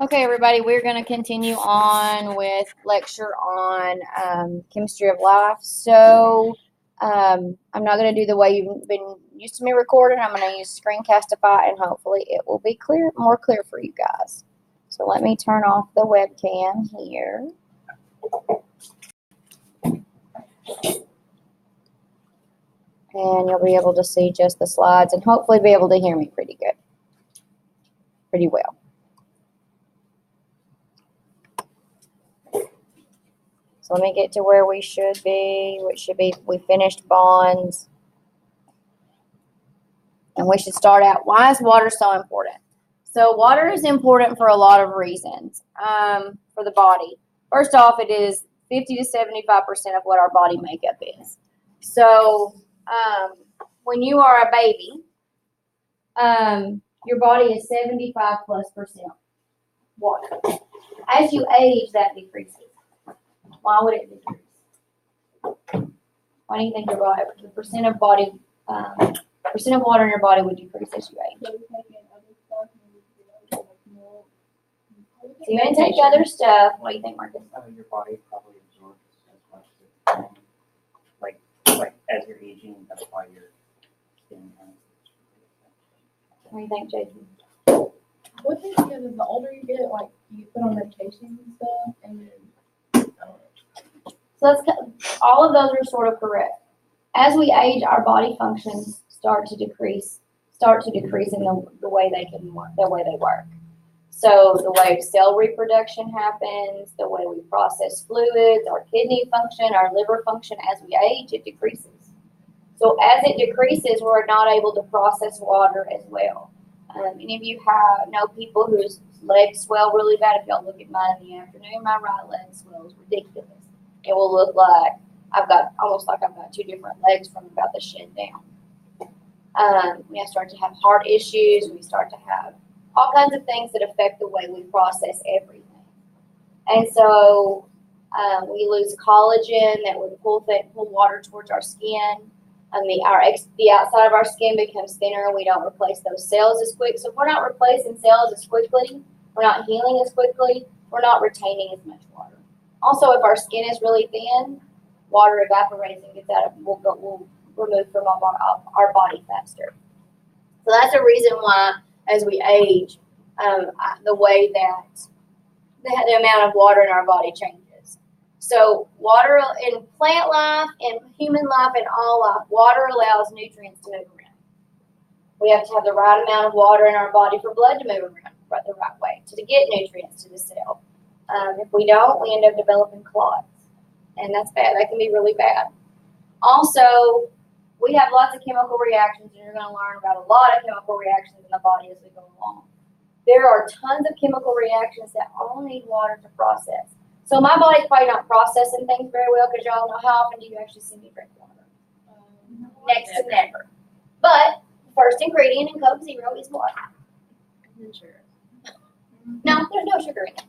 Okay, everybody, we're going to continue on with lecture on chemistry of life. So I'm not going to do the way you've been used to me recording. I'm going to use Screencastify, and hopefully it will be more clear for you guys. So let me turn off the webcam here. And you'll be able to see just the slides and hopefully be able to hear me pretty well. So let me get to where we should be, which should be we finished bonds. And we should start out, why is water so important? So water is important for a lot of reasons for the body. First off, it is 50 to 75% of what our body makeup is. So when you are a baby, your body is 75+% water. As you age, that decreases. Why would it decrease? Why do you think your body, the percent of water in your body would decrease as you age? So you intake other stuff. What do you think, Marcus? Your body probably absorbs as much like as you're aging. That's why your skin. What do you think, Jason? What they say is the older you get, like you put on medications and stuff, and then I don't know. So all of those are sort of correct. As we age, our body functions start to decrease in the way they work. So the way cell reproduction happens, the way we process fluids, our kidney function, our liver function, as we age, it decreases. So as it decreases, we're not able to process water as well. Any of you know people whose legs swell really bad? If y'all look at mine in the afternoon, my right leg swells ridiculous. It will look like I've got two different legs from about the shin down. We start to have heart issues. We start to have all kinds of things that affect the way we process everything. And so we lose collagen that would pull water towards our skin. The outside of our skin becomes thinner, and we don't replace those cells as quick. So if we're not replacing cells as quickly, we're not healing as quickly, we're not retaining as much water. Also, if our skin is really thin, water evaporates and gets out of we'll remove from our body faster. So that's a reason why, as we age, the way that the amount of water in our body changes. So water in plant life, in human life, in all life, water allows nutrients to move around. We have to have the right amount of water in our body for blood to move around the right way to get nutrients to the cell. If we don't, we end up developing clots, and that's bad. That can be really bad. Also, we have lots of chemical reactions, and you're going to learn about a lot of chemical reactions in the body as we go along. There are tons of chemical reactions that all need water to process. So my body's probably not processing things very well, because y'all know, how often do you actually see me drink water? Next to never. But the first ingredient in Coke Zero is water. Sugar. No, there's no sugar in it.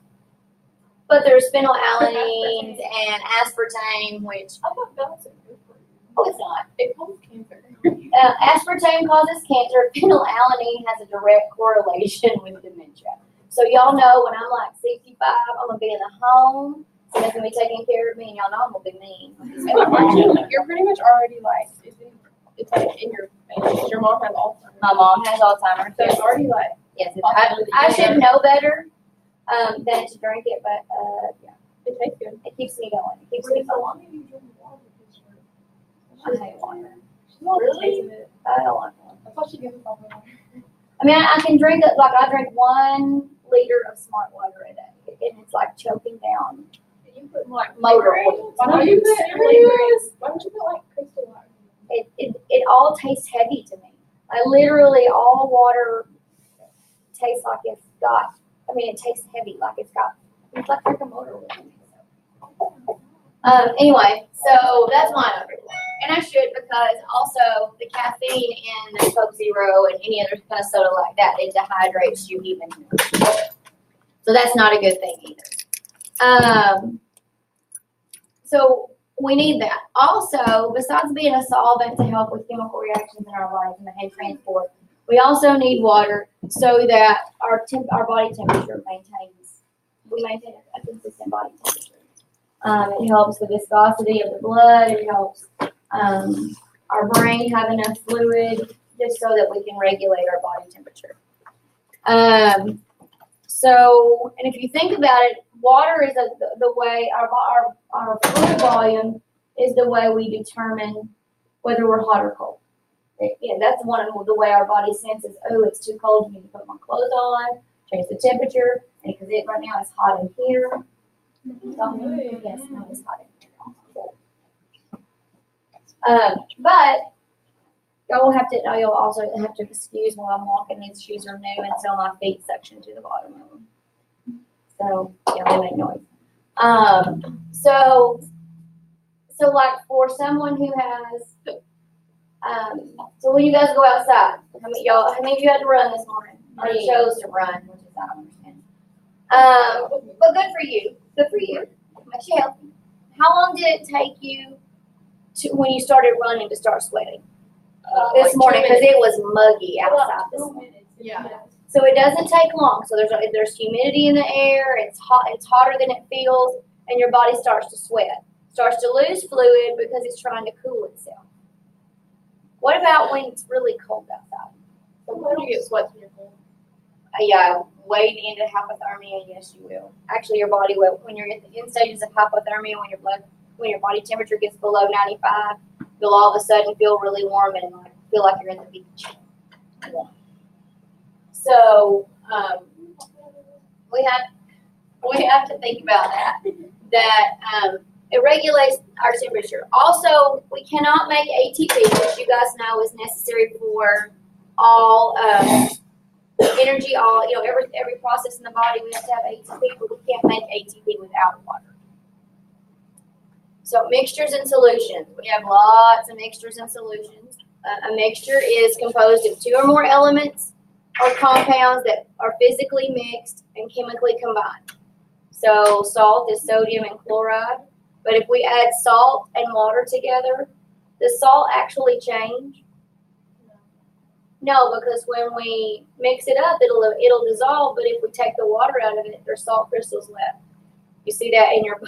But there's phenylalanines and aspartame, which... I thought that's good for you. Oh, it's not. It causes cancer. Aspartame causes cancer. Phenylalanine has a direct correlation with dementia. So y'all know when I'm like 65, I'm going to be in the home. Someone's going to be taking care of me, and y'all know I'm going to be mean. You're pretty much already like, it's like in your face. Your mom has Alzheimer's. My mom has Alzheimer's. So it's already like, yes, I should know better than to drink it, but yeah. it tastes good. It keeps me going. It keeps me So going. long as you drink water. I hate water. Really? I don't like water. I thought she gave us all the water. I mean, I can drink it, like I drink 1 liter of smart water a day, and it's like choking down. You put like Motor oil. Why don't you put like crystal water? It all tastes heavy to me. Literally all water tastes like it tastes heavy, like it's like a motor oil. Anyway, so that's why I don't drink water. And I should, because also the caffeine in the Coke Zero and any other kind of soda like that, it dehydrates you even more. So that's not a good thing either. So we need that. Also, besides being a solvent to help with chemical reactions in our bodies and transport, we also need water so that our body temperature maintains we maintain a consistent body temperature. It helps the viscosity of the blood. It helps our brain have enough fluid just so that we can regulate our body temperature. And if you think about it, water is the way our fluid volume is the way we determine whether we're hot or cold. That's one of the way our body senses. Oh, it's too cold. You need to put my clothes on. Change the temperature, and because right now it's hot in here. Yes, now it's hot in here. But you'll also have to excuse while I'm walking. These shoes are new, and so my feet suction to the bottom of them. So they make noise. So like for someone who has, so when you guys go outside, how many of you had to run this morning? Or you chose to run, which is I don't understand. But good for you. Good for you. Makes you healthy. How long did it take you when you started running to start sweating? This Like morning, 2 because minutes. it was muggy outside this morning. Yeah. So it doesn't take long. So there's humidity in the air. It's hot. It's hotter than it feels, and your body starts to sweat. Starts to lose fluid because it's trying to cool itself. What about when it's really cold outside? Sometimes you get sweats when you're cold. Yeah, wade into hypothermia. Yes, you will. Actually, your body will. When you're at the end stages of hypothermia, when your body temperature gets below 95, you'll all of a sudden feel really warm and feel like you're in the beach. So we have to think about that. It regulates our temperature. Also, we cannot make ATP, which you guys know is necessary for all energy. Every process in the body we have to have ATP, but we can't make ATP without water. So mixtures and solutions. We have lots of mixtures and solutions. A mixture is composed of 2 or more elements or compounds that are physically mixed and chemically combined. So salt is sodium and chloride. But if we add salt and water together, does salt actually change? No, because when we mix it up, it'll dissolve. But if we take the water out of it, there's salt crystals left. You see that in your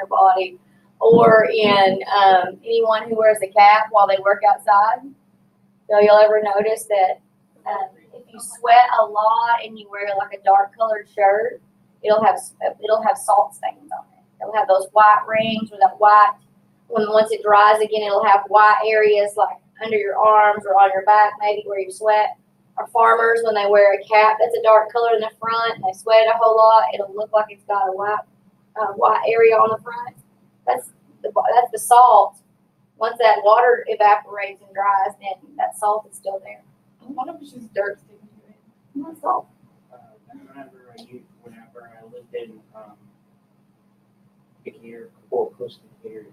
body, or in anyone who wears a cap while they work outside. So you'll ever notice that if you sweat a lot and you wear like a dark colored shirt, it'll have salt stains on it. It'll have those white rings or that white. Once it dries again, it'll have white areas like under your arms or on your back, maybe where you sweat. Or farmers, when they wear a cap that's a dark color in the front and they sweat a whole lot, it'll look like it's got a white area on the front. That's the salt. Once that water evaporates and dries, then that salt is still there. One of it's just dirt sticking to it. That's salt. Whenever I lived in Decatur, or close to Decatur,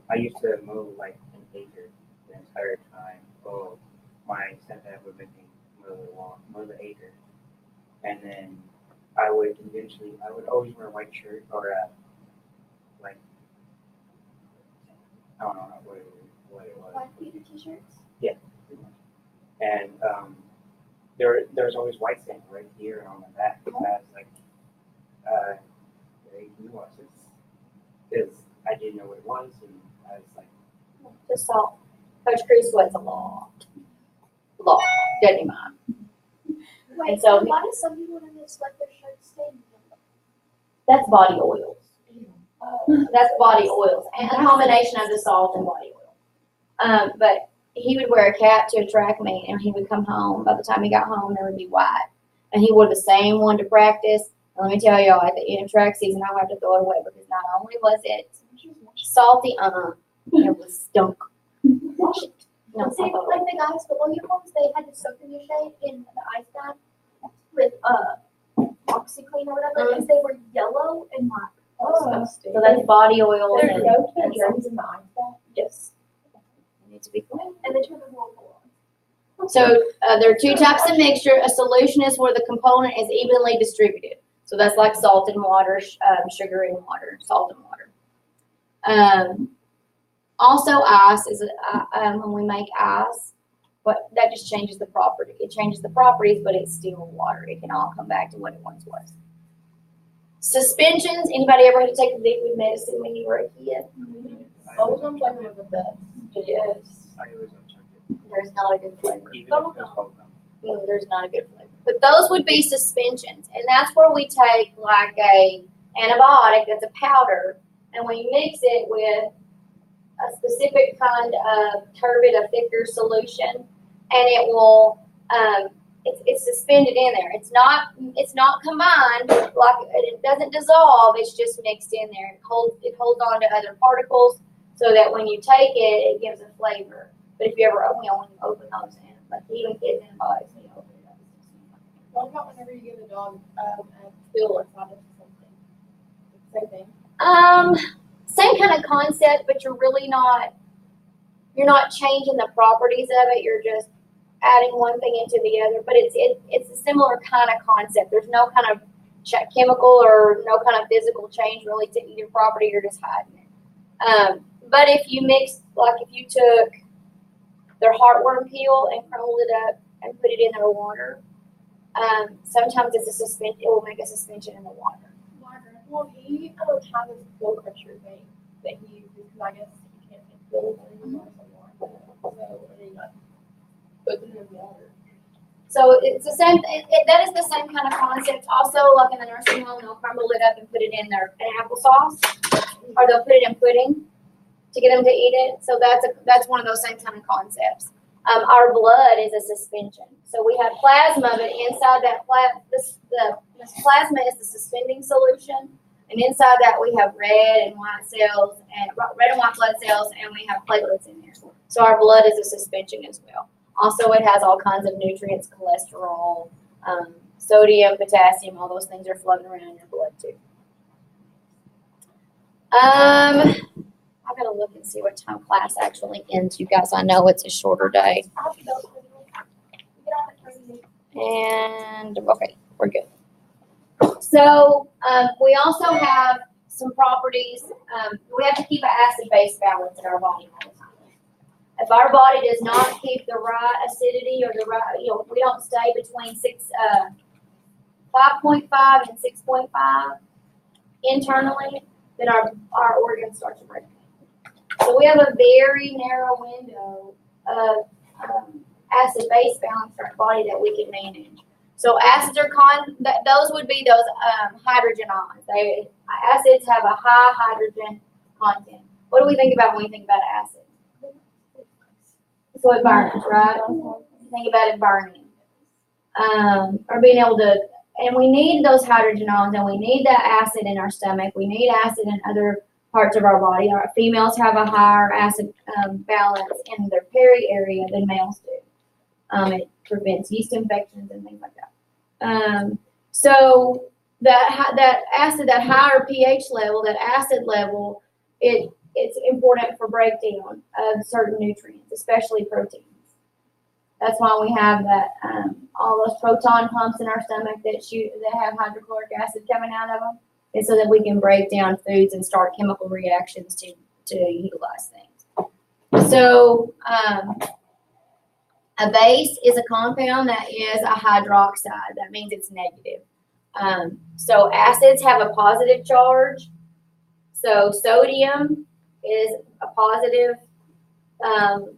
I used to mow like an acre the entire time. Oh, my stepdad would make me mow the acre, and then I would always wear a white shirt or like I don't know what it was. White pleated t-shirts? Yeah, and there's always white stains right here and on the back. I was like, very nuances, because I didn't know what it was, and I was like, Just salt. Coach Cruz sweats a lot. Doesn't he mind? Wait, And so- why do some people when they sweat their shirts stain? That's body oils. That's body oils, and a combination of the salt and body oil. But he would wear a cap to a track meet, and he would come home. By the time he got home, there would be white. And he wore the same one to practice. And let me tell y'all, at the end of track season, I would have to throw it away because not only was it salty, it was stunk. Wash it. No, See, like the guys' football uniforms, they had to soak in your shade in the ice bath with OxyClean or whatever, because they were yellow and black. So that's body oil. They're And soaked in germs in the ice bath. yes. It needs to be clean. And they turn the whirlpool on. So there are 2 types of mixture. A solution is where the component is evenly distributed. So that's like salt and water, sugar and water, salt and water. Also, ice is when we make ice. But that just changes the property. It changes the properties, but it's still water. It can all come back to what it once was. Suspensions. Anybody ever had to take liquid medicine when you were a kid? Bubblegum flavor was the best. Yes. I always upchuck it. There's not a good flavor. Even if it's bubblegum. There's not a good flavor. But those would be suspensions, and that's where we take like a antibiotic that's a powder, and we mix it with a specific kind of turbid, a thicker solution, and it will it's suspended in there. It's not combined, like it doesn't dissolve. It's just mixed in there. It holds on to other particles so that when you take it, it gives a flavor. But if you ever when you open those in, like even kids antibiotics, when you open it up, it's just What about whenever you give a dog a pill inside of something? Same thing. Same kind of concept, but you're not changing the properties of it. You're just adding one thing into the other. But it's a similar kind of concept. There's no kind of chemical or no kind of physical change really to either property. You're just hiding it. But if you mix, like if you took their heartworm peel and crumbled it up and put it in their water, sometimes it's a suspension. It will make a suspension in the water. Well, he has this blood pressure thing that he uses because I guess he can't take pills anymore. So, and he puts it in water. So it's the same. That is the same kind of concept. Also, like in the nursing home, they'll crumble it up and put it in their applesauce, or they'll put it in pudding to get them to eat it. So that's one of those same kind of concepts. Our blood is a suspension. So we have plasma, but inside that the plasma is the suspending solution, and inside that we have red and white blood cells, and we have platelets in there. So our blood is a suspension as well. Also, it has all kinds of nutrients, cholesterol, sodium, potassium, all those things are floating around in your blood too. I've got to look and see what time class actually ends, you guys. I know it's a shorter day. And, okay, we're good. So, we also have some properties. We have to keep an acid-base balance in our body all the time. If our body does not keep the right acidity or the right, we don't stay between 5.5 and 6.5 internally, then our organs start to break down. So we have a very narrow window of acid-base balance in our body that we can manage. So acids are those would be those hydrogen ions. Acids have a high hydrogen content. What do we think about when we think about acid? So it burns, right? Think about it burning. Or being able to, and we need those hydrogen ions, and we need that acid in our stomach. We need acid in other parts of our body. Our females have a higher acid balance in their peri area than males do. It prevents yeast infections and things like that. So that acid, that higher pH level, that acid level, it's important for breakdown of certain nutrients, especially proteins. That's why we have that all those proton pumps in our stomach that have hydrochloric acid coming out of them, is so that we can break down foods and start chemical reactions to utilize things. So a base is a compound that is a hydroxide. That means it's negative. So acids have a positive charge. So sodium is a positive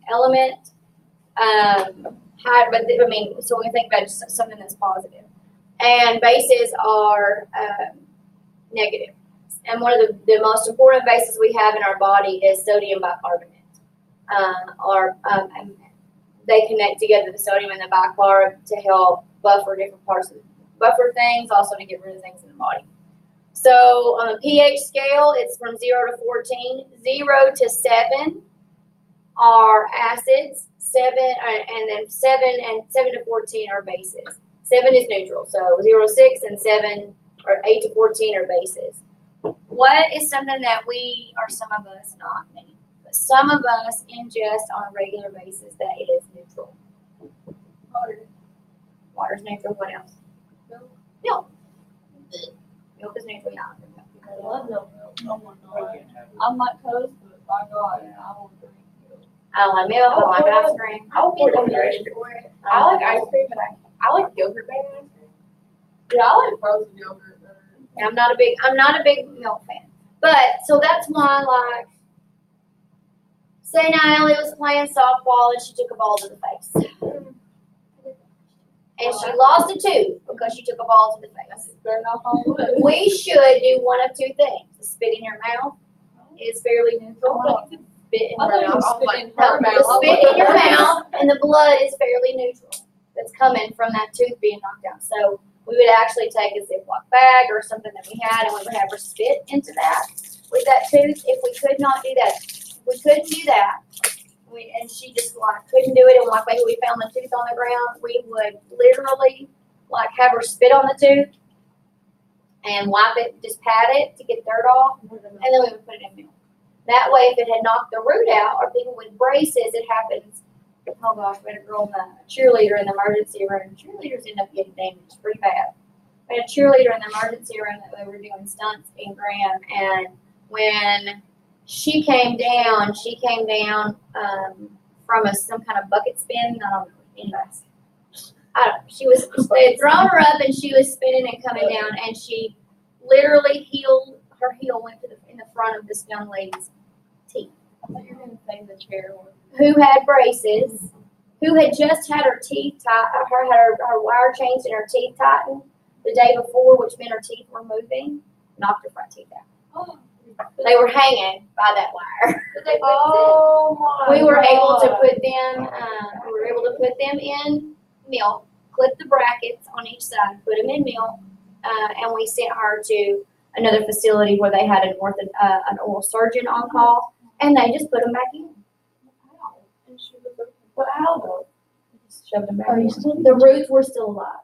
element. So we think about just something that's positive. And bases are negative. And one of the most important bases we have in our body is sodium bicarbonate. They connect together, the sodium and the bicarb, to help buffer different buffer things, also to get rid of things in the body. So on a pH scale, it's from 0 to 14. 0 to 7 are acids. 7 to 14 are bases. 7 is neutral. So 0 to 6 and 7 or 8 to 14 are bases. What is something that some of us, not many, but some of us ingest on a regular basis that it is neutral? Water. Water's neutral. What else? Milk. Milk is neutral. Yeah. I love milk. Oh my God. I'm lactose, but by God, I will drink milk. I don't like milk. I don't like ice cream. I'll put in the ice cream. I like ice cream, but I like yogurt better than ice cream. Yeah, I like frozen yogurt better. I'm not a big milk fan. But so that's why, like, say Natalie was playing softball and she took a ball to the face. And she lost a tooth because she took a ball to the face. We should do one of two things. The spit in your mouth is fairly neutral. Spit in your mouth. The spit in your mouth and the blood is fairly neutral. That's coming from that tooth being knocked out. So we would actually take a Ziploc bag or something that we had and we would have her spit into that with that tooth. If we could not do that, we couldn't do that. And she just like couldn't do it. And like maybe we found the tooth on the ground, we would literally like have her spit on the tooth and wipe it, just pat it to get dirt off, and then we would put it in milk. That way, if it had knocked the root out, or people with braces, it happens. Oh gosh, we had a girl, cheerleader in the emergency room. Cheerleaders end up getting damaged pretty bad. We had a cheerleader in the emergency room that we were doing stunts in Graham, and when she came down from some kind of bucket spin. I don't know. Anyways, they had thrown her up and she was spinning and coming down, and she literally her heel went in the front of this young lady's teeth. I thought you were going to say the chair one. Who had braces, who had just had her teeth her wire changed and her teeth tightened the day before, which meant her teeth were moving, knocked her front teeth out. Oh. They were hanging by that wire. Oh my! We were able to put them. In milk. Clip the brackets on each side. Put them in milk, and we sent her to another facility where they had an oral surgeon on call, and they just put them back in. Wow. And she was like, Wow, though. Just shoved them back. Are you in. still- The roots were still alive.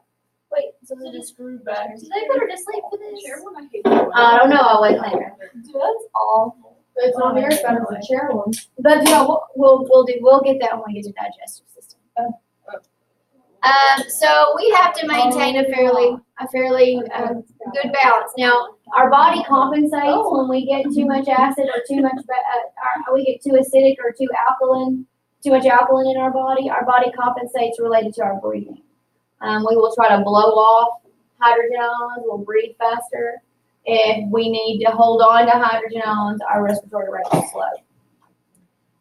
wait, so they just grew back. Did they put her to sleep for this? Chair one, I hate that one. I don't know. I wasn't there. Dude, that's awful. It's on here, it's better than the chair one. But yeah, we'll get that when we get to digestive system. So we have to maintain a fairly good balance. Now, our body compensates when we get too much acid or too much, we get too acidic or too much alkaline in our body. Our body compensates related to our breathing. We will try to blow off hydrogen ions. We'll breathe faster. If we need to hold on to hydrogen ions, our respiratory rate will slow.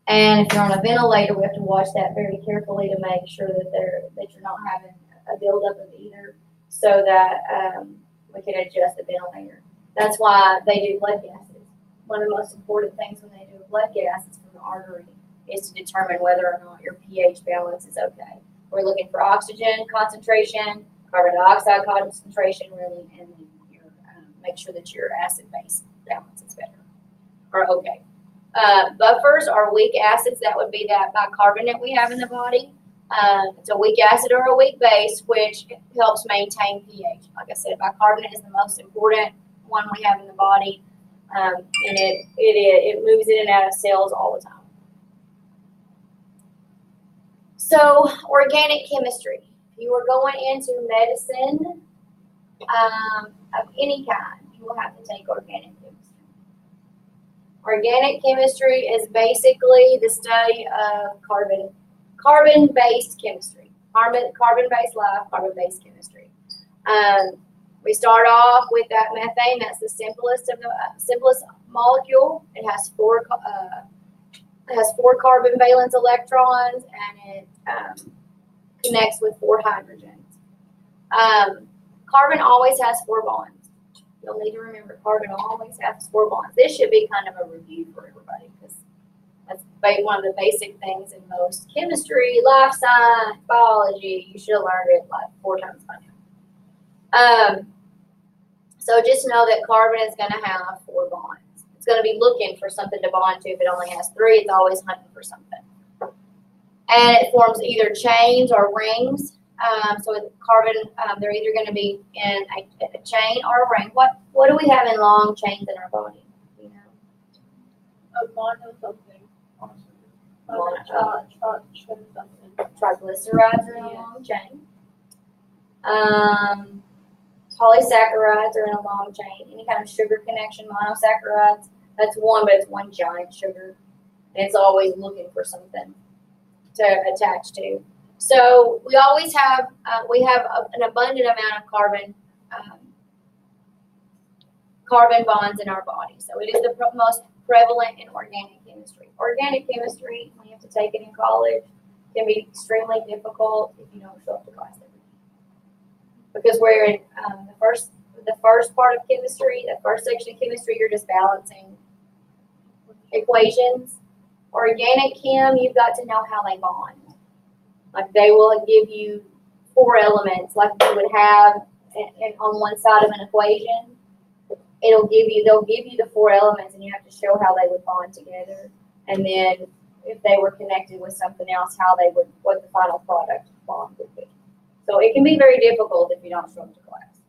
And if you're on a ventilator, we have to watch that very carefully to make sure that you're not having a buildup of either, so that we can adjust the ventilator. That's why they do blood gases. One of the most important things when they do blood gases from the artery is to determine whether or not your pH balance is okay. We're looking for oxygen concentration, carbon dioxide concentration, really, and then make sure that your acid-base balance is better or okay. Buffers are weak acids. That would be that bicarbonate we have in the body. It's a weak acid or a weak base, which helps maintain pH. Like I said, bicarbonate is the most important one we have in the body, and it moves in and out of cells all the time. So, organic chemistry. If you are going into medicine of any kind, you will have to take organic chemistry. Organic chemistry is basically the study of carbon-based chemistry. Carbon-based life, carbon-based chemistry. We start off with that methane. That's the simplest molecule. It has four carbon valence electrons, and it connects with 4 hydrogens. Carbon always has 4 bonds. You'll need to remember carbon always has 4 bonds. This should be kind of a review for everybody because that's one of the basic things in most chemistry, life science, biology. You should have learned it like 4 times by now. So just know that carbon is going to have 4 bonds. It's going to be looking for something to bond to. If it only has 3, it's always hunting for something. And it forms either chains or rings. So with carbon, they're either going to be in a chain or a ring. What do we have in long chains in our body? You know? A bond of something. Triglycerides are in a long chain. Polysaccharides are in a long chain. Any kind of sugar connection, monosaccharides, that's one, but it's one giant sugar. and it's always looking for something to attach to. So we always have an abundant amount of carbon bonds in our body. So it is the most prevalent in organic chemistry. Organic chemistry, when you have to take it in college, can be extremely difficult if you don't show up to class every day. Because we're in the first part of chemistry, the first section of chemistry, you're just balancing equations. Organic chem, you've got to know how they bond. Like they will give you 4 elements, like you would have on one side of an equation. They'll give you the 4 elements, and you have to show how they would bond together, and then if they were connected with something else, what the final product bond would be. So it can be very difficult if you don't show up to class.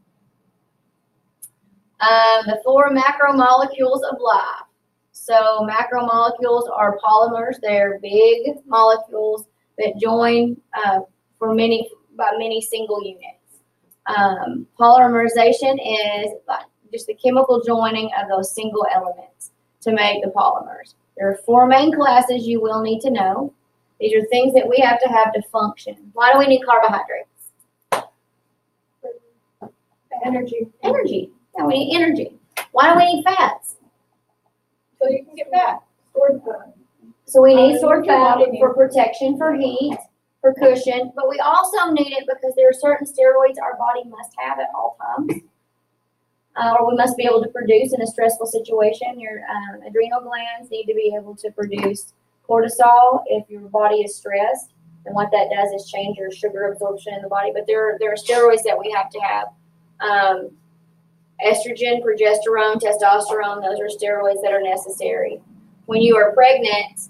The 4 macromolecules of life. So macromolecules are polymers. They're big molecules that join by many single units. Polymerization is just the chemical joining of those single elements to make the polymers. There are 4 main classes you will need to know. These are things that we have to function. Why do we need carbohydrates? Energy. Energy. Yeah, we need energy. Why do we need fats? So you can get fat. Stored fat. So we need stored your fat body for protection, for heat, for cushion, but we also need it because there are certain steroids our body must have at all times. Or we must be able to produce in a stressful situation. Your adrenal glands need to be able to produce cortisol if your body is stressed. And what that does is change your sugar absorption in the body. But there are steroids that we have to have. Estrogen, progesterone, testosterone, those are steroids that are necessary. When you are pregnant,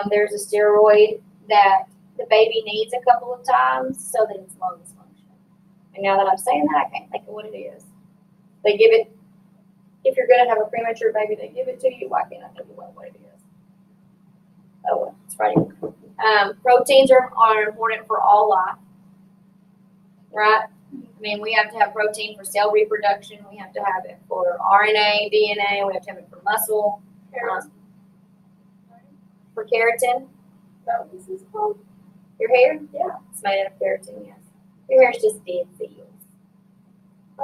there's a steroid that the baby needs a couple of times so that it's lungs function. And now that I'm saying that, I can't think of what it is. They give it, if you're going to have a premature baby, they give it to you. Why can't I think of what it is? Oh, well, it's right here. Proteins are important for all life, right? I mean, we have to have protein for cell reproduction. We have to have it for RNA, DNA. We have to have it for muscle. For keratin. That was this called? Your hair? Yeah. It's made out of keratin, yes. Your hair is just dead cells.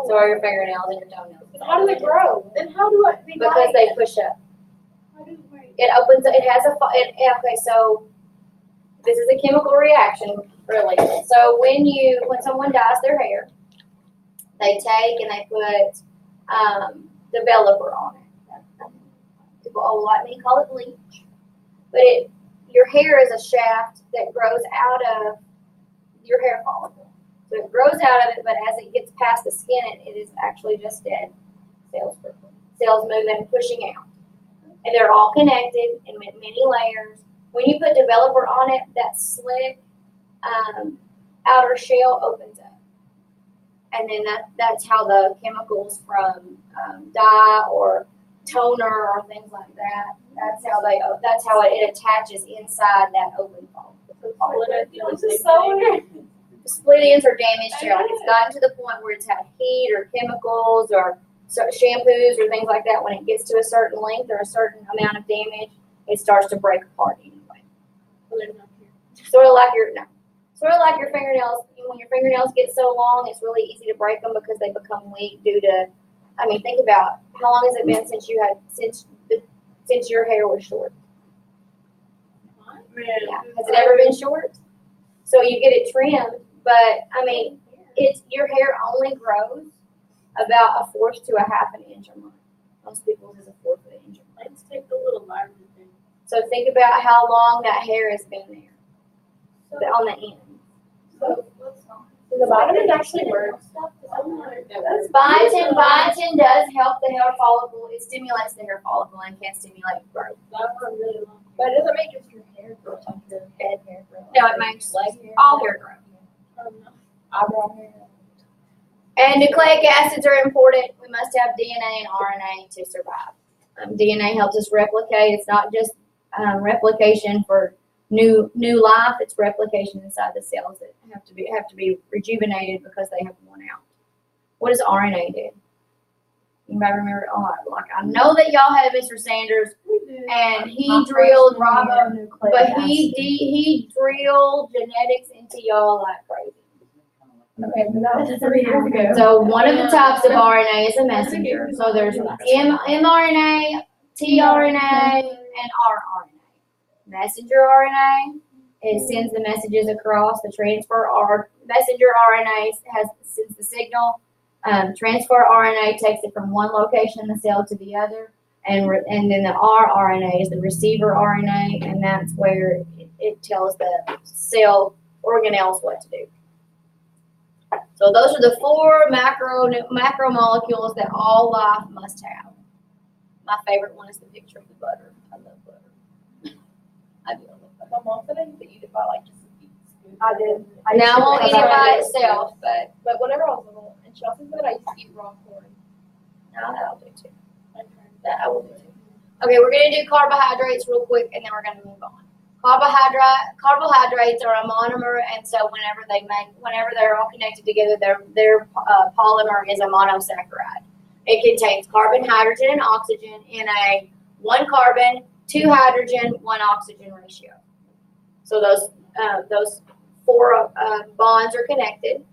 So are your fingernails and your toenails. How do they grow? Then how do I? Because they push up. How do they? It opens. It has okay. So this is a chemical reaction, really. So when someone dyes their hair, they take and they put developer on it. People like me call it bleach, but your hair is a shaft that grows out of your hair follicle. So it grows out of it, but as it gets past the skin, it is actually just dead cells. Cells moving and pushing out. And they're all connected in many layers. When you put developer on it, that slick outer shell opens up. And then that's how the chemicals from dye or toner or things like that, that's how it attaches inside that open follicle. Split ends or damaged hair. Like it's gotten to the point where it's had heat or chemicals or shampoos or things like that. When it gets to a certain length or a certain amount of damage, it starts to break apart anyway. Sort of like your fingernails. When your fingernails get so long, it's really easy to break them because they become weak due to. I mean, think about how long has it been since your hair was short? Yeah. Has it ever been short? So you get it trimmed. But I mean, your hair only grows about 1/4 to 1/2 inch a month. Most people's is 1/4 of an inch a month. Let's take the little lighter thing. So think about how long that hair has been there on the end. So the vitamin actually works. Biotin does help the hair follicle. It stimulates the hair follicle and can stimulate growth. But it doesn't make just your hair grow, like your head hair grow. No, it makes all hair grow. Eyebrow hair. And nucleic acids are important. We must have DNA and RNA to survive. DNA helps us replicate. It's not just replication for new life. It's replication inside the cells that have to be rejuvenated because they have worn out. What does RNA do? Anybody remember? Oh, like I know that y'all have Mr. Sanders' and he drilled, but acid. he drilled genetics into y'all like crazy. Okay, but that was 3 years ago. So one of the types of RNA is a messenger. So there's mRNA, tRNA, and rRNA. Messenger RNA, it sends the messages across. The messenger RNA sends the signal. Transfer RNA takes it from one location in the cell to the other, and then the rRNA is the receiver RNA, and that's where it tells the cell organelles what to do. So those are the 4 macromolecules that all life must have. My favorite one is the picture of the butter. I love butter. I do love butter. My mom said I used to eat it by like just a spoon. I did. Now I won't eat it by itself, but But whenever I was little, and Chelsea said I used to eat raw corn. no, that'll do too. That I will do too. Okay, we're gonna do carbohydrates real quick, and then we're gonna move on. Carbohydrates are a monomer, and so whenever they're all connected together, their polymer is a monosaccharide. It contains carbon, hydrogen, and oxygen in a 1 carbon, 2 hydrogen, 1 oxygen ratio. So those 4 bonds are connected.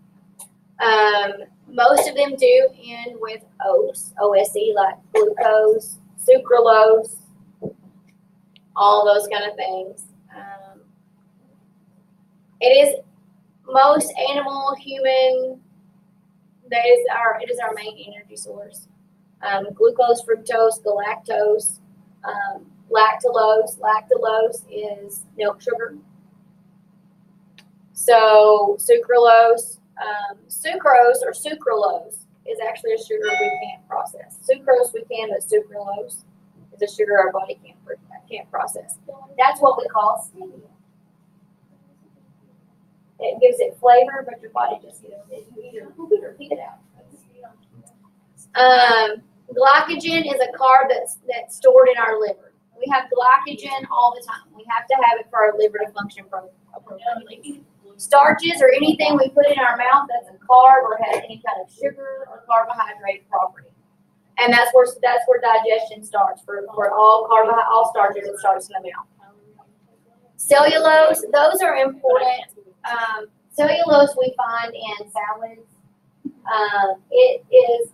Most of them do end with OSE, like glucose, sucralose, all those kind of things. It is most animal, human. It is our main energy source. Glucose, fructose, galactose, lactulose. Lactulose is milk sugar. So sucralose, sucrose or sucralose is actually a sugar we can't process. Sucrose we can, but sucralose is a sugar our body can't process. That's what we call stevia. It gives it flavor, but your body just you either repeat it out. Glycogen is a carb that's stored in our liver. We have glycogen all the time. We have to have it for our liver to function appropriately. Starches or anything we put in our mouth that's a carb or has any kind of sugar or carbohydrate property. And that's where digestion starts for all starches. It starts in the mouth. Cellulose, those are important. Cellulose we find in salads. It is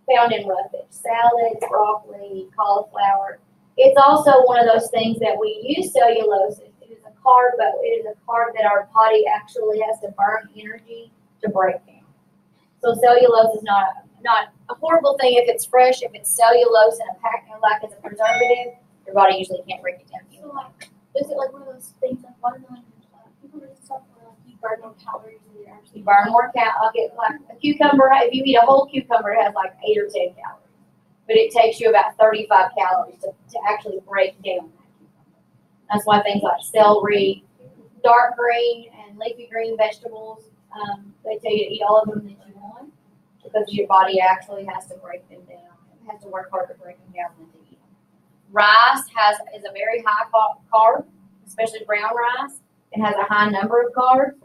found in roughage, salads, broccoli, cauliflower. It's also one of those things that we use cellulose. It is a carb, but it is a carb that our body actually has to burn energy to break down. So cellulose is not a horrible thing if it's fresh. If it's cellulose in a packet, like as a preservative, your body usually can't break it down. So like, is it like one of those things like watermelon? People do stuff where like you burn more calories than you're actually. You burn more I'll get like a cucumber. If you eat a whole cucumber, it has like 8 or 10 calories, but it takes you about 35 calories to actually break down that cucumber. That's why things like celery, dark green, and leafy green vegetables, they tell you to eat all of them that you want because your body actually has to break them down. It has to work hard to break them down than to eat them. Rice is a very high carb, especially brown rice. It has a high number of carbs,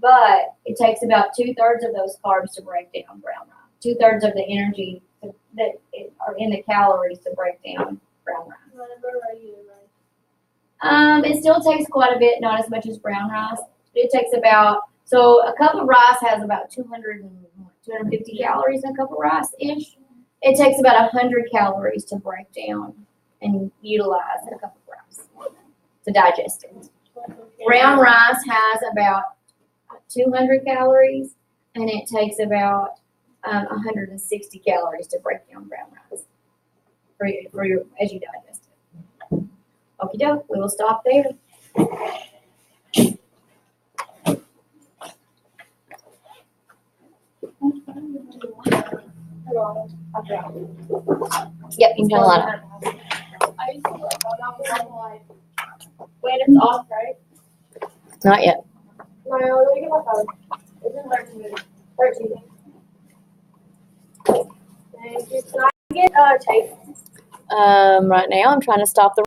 but it takes about 2/3 of those carbs to break down brown rice. 2/3 of the energy that are in the calories to break down brown rice. It still takes quite a bit, not as much as brown rice. It takes so a cup of rice has about 250 calories in a cup of rice-ish. It takes about 100 calories to break down and utilize in a cup of rice to digest it. Brown rice has about 200 calories, and it takes about 160 calories to break down brown rice for your as you digest it. Okie doke, we will stop there. Yep, you can tell a lot. I used to like when I was like, when it's off, right? Not yet. No, let me get my phone. It's in 13 minutes. 13. Thank you. Can I get tape? Right now I'm trying to stop the